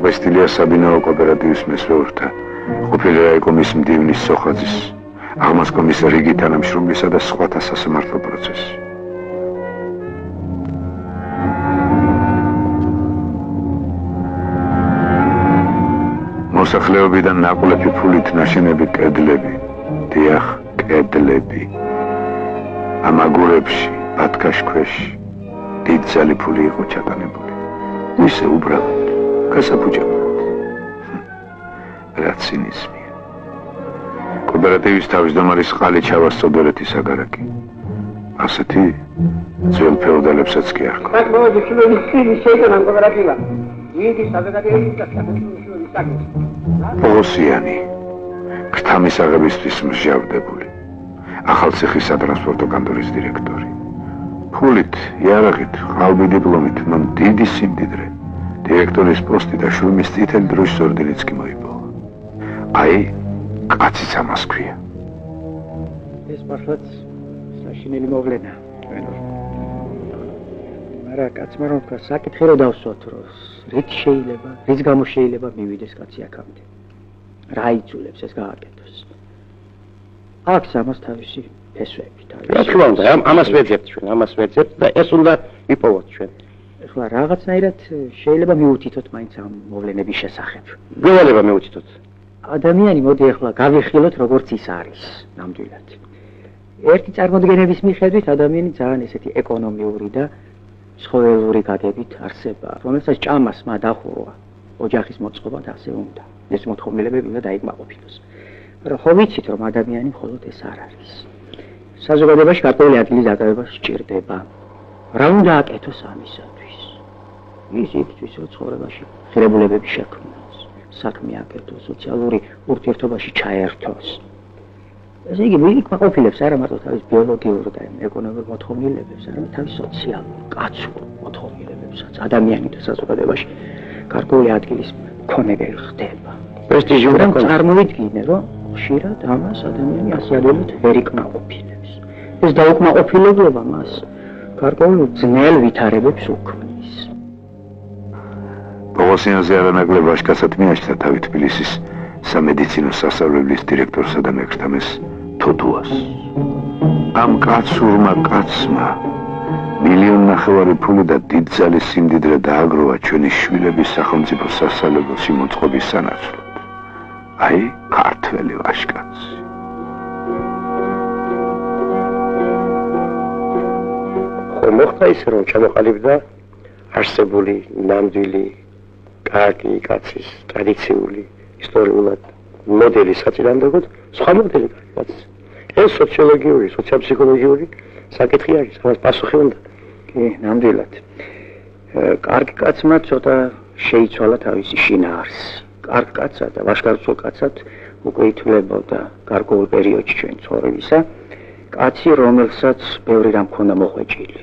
ყვესტილია საბინაო კოოპერატივის მესვეურთა, ყოფილი რაიკომის მდივნის სოხაძის, აღმასკომის რიგი თანამშრომლისა და სხვათა სასამართლო პროცესი. მოსახლეობიდან ნაკლები ფულით ნაშენები კედლები, დიახ, კედლები. ამაგურებში, ბათქაშქვეში დიდძალი ფული იყო ჩატანებული. ისე უბრალოდ, გასაფუჭებლად. რა ცინიზმია. კოოპერატივის თავმჯდომარის ყალი ჩავასწოდერეთის აგარაკი. ასეთი ძველ ფეოდალებსაც კი არ ყო. საკმაოდ ისინი შეიქმნა კოოპერატივა. დიდი საზოგადოების და საქართველოს პოვოსიანი, ქრთამის აღებისთვის მსჯავრდებული, ახალციხის სატრანსპორტო კანტორის დირექტორი. ფულით, იარაღით, ყალბი დიპლომით, მან დიდი სიმდიდრე, დირექტორის პოსტი და შრომის წითელი დროშის ორდენიც კი მოიპოვა. აი, კაციც ამას ქვია. ეს მართლაც საშინელი მოვლენა, ჩვენო. მაგრამ კაცმა რომ თქვა, საკითხი რო დავსვათ, რომ რით შეიძლება, რის გამო შეიძლება მივიდეს კაცი აქამდე. რა იცულებს ეს გააკეთოს. აქვს ამას თავისი ფესვები, თავისი. რა თქმა უნდა, ამას ვეძებთ ჩვენ, ამას ვეძებთ და ეს უნდა ვიპოვოთ ჩვენ. ეხლა რაღაცნაირად შეიძლება მივუთითოთ მაინც ამ მოვლენების შესახებ. გევალება მივუთითოთ. ადამიანი მოდი ეხლა გავიხილოთ როგორც ის არის, ნამდვილად. ერთი წარმოდგენების მიხედვით ადამიანი ძალიან ესეთი ეკონომიური და ცხოველური გაგებით არსება, რომელსაც ჭამას მადახურვა, ოჯახის მოწყობა და ასე უნდა. ეს მოთხოვნილებები უნდა დაიკმაყოფილოს. მაგრამ ხო ვიცით, რომ ადამიანი მხოლოდ ეს არ არის. საზოგადოებაში გარკვეული ადგილის დაკავება სჭირდება. რა უნდა აკეთოს ამისათვის? ის იწვის, რომ ცხოვრებაში ღირებულებები შექმნას, საქმე აკეთოს, სოციალური ურთიერთობაში ჩაერთოს. ესე იგი, მიიკმაყოფილებს არა მარტო თავის ბიოლოგიურ და ეკონომიკურ მოთხოვნილებებს, არამედ თავის სოციალურ, კაცურ მოთხოვნილებებსაც. ადამიანი და საზოგადოებაში გარკვეული ადგილის მქონებელი ხდება. პრესტიჟური წარმოვიდგინე, რომ ხშირად ამას ადამიანი ასე ადვილად ვერ იკმაყოფილებს. ეს დაუკმაყოფილებლობა მას გარკვეულ ძნელ ვითარებებს უქმნის. პოვოსიანზე არანაკლებ ვაჟკაცად მიაჩნდა თავი თბილისის სამედიცინო სასწავლებლის დირექტორსა და მექრთამეს თოდუას. ამ კაცურმა კაცმა 1,5 მილიონი ფული და დიდძალი სიმდიდრე დააგროვა ჩვენი შვილების სახელმწიფო სასწავლებელში მოწყობის სანაცვლოდ. აი, ქართველი ვაჟკაცი. მოხდა ისე, რომ ჩამოყალიბდა არსებული ნამდვილი კარგი კაცის ტრადიციული ისტორიულად მოდელი საწინააღმდეგოდ სხვა მოდელი კაცის. ეს სოციოლოგიური, სოციალ-ფსიქოლოგიური საკითხი არის, ამას პასუხი უნდა. კი, ნამდვილად. კარგი კაცმა ცოტა შეიცვალა თავისი შინაარსი. კარგ კაცად და ვაჟკაცო კაცად უკვე ითვლებოდა გარკვეულ პერიოდში ჩვენ ცხოვრებისა კაცი, რომელსაც ბევრი რამ ჰქონდა მოხვეჭილი.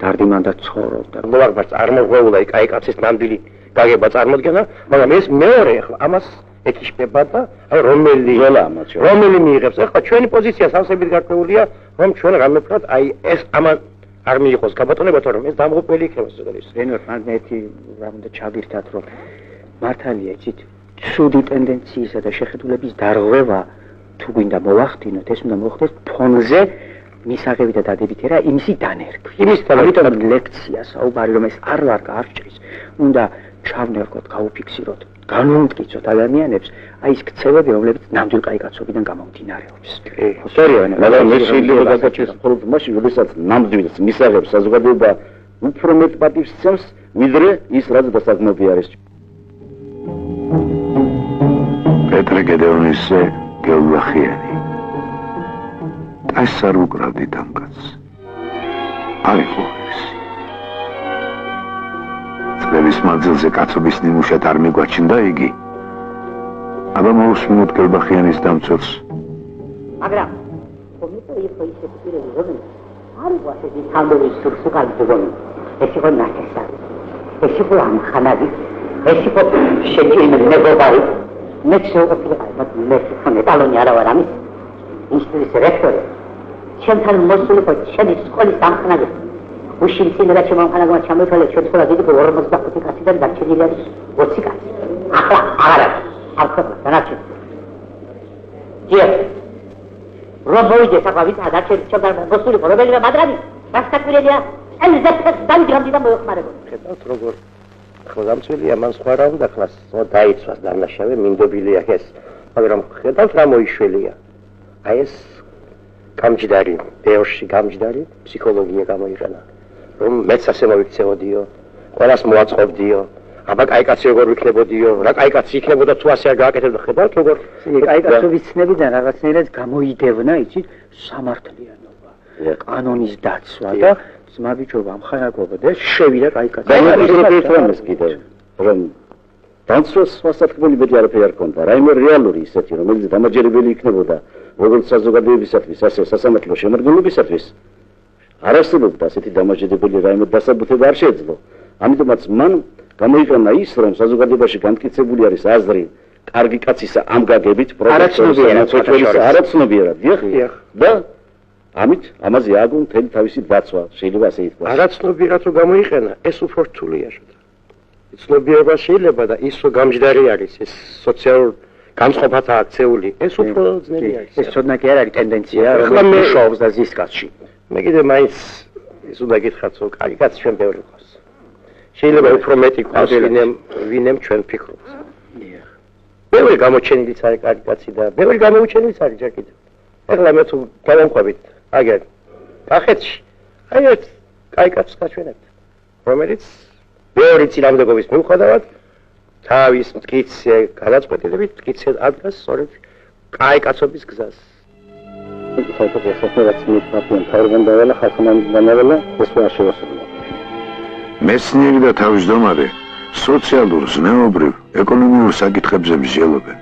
დარდიმანდად ცხოვრობდა. მოვარბარ წარმოგვეულა აი კაცის ნამდვილი გაგება წარმოდგენა, მაგრამ ეს მეორე ახლა ამას ეკიშება და აი რომელი მიიღებს ახლა ჩვენი პოზიცია სავსებით გარკვეულია, რომ ჩვენ რამეფრად აი ეს ამან არ მიიღოს გაბატონება, თორემ ეს დამღუპველი იქნება ზოგადად. რენო მან ერთი რა უნდა ჩავირთათ, რომ მართალია იცით, ცუდი ტენდენციისა და შეხედულების დარღვევა თუ გვინდა მოვახდინოთ, ეს უნდა მოხდეს ფონზე მისაღები და დადებითი რა იმისი დანერგვი. იმის ამიტომ ლექცია საუბარი, რომ ეს არ ვარ გარჩრის, უნდა ჩავნერგოთ, გაუფიქსიროთ, განვამტკიცოთ ადამიანებს აი ეს ქცევები, რომლებიც ნამდვილ კაიკაცობიდან გამომდინარეობს. სწორია, მაგრამ ეს შეიძლება გაგაჩნდეს მხოლოდ მაშინ, როდესაც ნამდვილ მისაღებს საზოგადოება უფრო მეტ პატივს სცემს, ვიდრე ის, რაც დასაგნობი არის. პეტრე გედეონისზე გეულახიანი. ეს არ უკრავდით ამ კაცს. აი ხო ეს. წლების მანძილზე კაცობის ნიმუშად არ მიგვაჩნდა იგი. აბა მოусმინოთ გელბახიანის დამცველს. მაგრამ კომიტო იყო ისეთი პირები, რომელიც არ იყო ასეთი თანდური სურსუკალდებული. ეს იყო ნათესავი. ეს იყო ამხანაგი. ეს იყო შეჯიბრული მეგობარი. მე შეუყოფილი ალბათ მე ხომ ეტალონი არა ვარ ამის. ინსტიტუტის რექტორი. ჩემთან მოსულიყო ჩემი სკოლის ამხანაგი. უშინცინდა ჩემ ამხანაგმა ჩამოთვალე ჩვენ სკოლა დიდი 45 კაციდან დარჩენილი არის 20 კაცი. ახლა აღარა ახლა დანარჩენ ჯერ რომ მოიძე საკავით ადარჩენ ჩოგარ მოსული პრობლემა მაგრამ გასაკურებია ელზეფეს დამდგამდი და მოეხმარებო ხედავთ როგორ ახლა დამცველია მან სხვა რა უნდა ხლას დაიცვას დამნაშავე მინდობილია ეს მაგრამ ხედავთ რა მოიშველია აი ეს გამჯდარი ბევრში გამჯდარი ფსიქოლოგია გამოიყენა რომ მეც ასე მოიქცეოდიო ყველას მოაწყობდიო აბა კაი კაცი როგორ ვიქნებოდიო რა კაი კაცი იქნებოდა თუ ასე არ გააკეთებდა ხედავთ როგორ კაი კაცობის ცნებიდან რაღაცნაირად გამოიდევნა იცით სამართლიანობა კანონის დაცვა და ძმაბიჯობა ამხანაგობა და შევიდა კაი კაცი ეს კიდე რომ დაცვას სასწრაფელი მეტი არაფერი არ ქონდა რაიმე რეალური ისეთი რომელიც დამაჯერებელი იქნებოდა როგორც საზოგადოებისათვის ასე სასამართლო შემადგენლობისათვის არ არსებობდა ასეთი დამაჯერებელი რაიმე დასაბუთება არ შეეძლო ამიტომაც მან გამოიყენა ის რომ საზოგადოებაში განმტკიცებული არის აზრი კარგი კაცისა ამ გაგებით არაცნობიერად დიახ და ამით ამაზე ააგო მთელი თავისი დაცვა შეიძლება ასე ითქვას არაცნობიერად რომ გამოიყენა ეს უფრო რთულია ცნობიერება შეიძლება და ის რომ გამჯდარი არის ეს სოციალურ განწყობათა აქცეული ეს უფრო ძნელი არის ეს ცოდნა კი არ არის ტენდენცია რომ მუშაობს და ზის კაცში მე კიდე მაინც ის უნდა გითხრათ რომ კარგი კაცი ჩვენ ბევრი ყავს შეიძლება უფრო მეტი ყავს ვინემ ჩვენ ფიქრობს ბევრი გამოჩენილიც არის კარგი კაცი და ბევრი გამოუჩენილიც არის ჯერ კიდევ ეხლა მე თუ გავამყვებით აგერ კახეთში აი ეს კაი კაცს გაჩვენებთ რომელიც ბევრი წინამდებობის მიუხედავად თავის მტკიცე გადაწყვეტილებით მტკიცე ადგას სწორედ კაი კაცობის გზას საერთოდ ეს მიწმაფიან თავრგანდავალა ხალხმანდანავალა ეს არ შევასრულო მეცნიერი და თავისდომარე სოციალურ ზნეობრივ ეკონომიურ საკითხებზე მსჯელობენ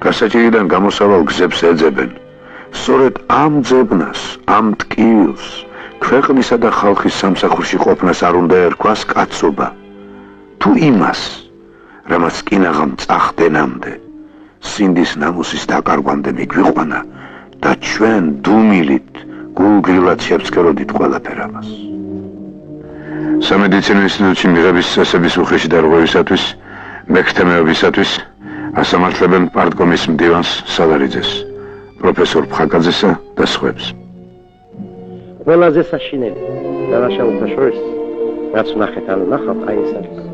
გასაჭირიდან გამოსავალ გზებს ეძებენ სწორედ ამ ძებნას ამ ტკივილს ქვეყნისა და ხალხის სამსახურში ყოფნას არ უნდა ერქვას კაცობა თუ იმას რამაც კინაღამ წახდენამდე სინდის ნამუსის დაკარგვამდე მიგვიყვანა და ჩვენ დუმილით გულგრილად შევსკეროდით ყველაფერ ამას სამედიცინო ინსტიტუტში მიღების წესების უხეში დარღვევისათვის მექთემეობისათვის ასამართლებენ პარტკომის მდივანს სალარიძეს პროფესორ ფხაკაძესა და სხვებს ყველაზე საშინელი დანაშაულთა შორის რაც ვნახეთ ანუ ნახავთ აი ეს არის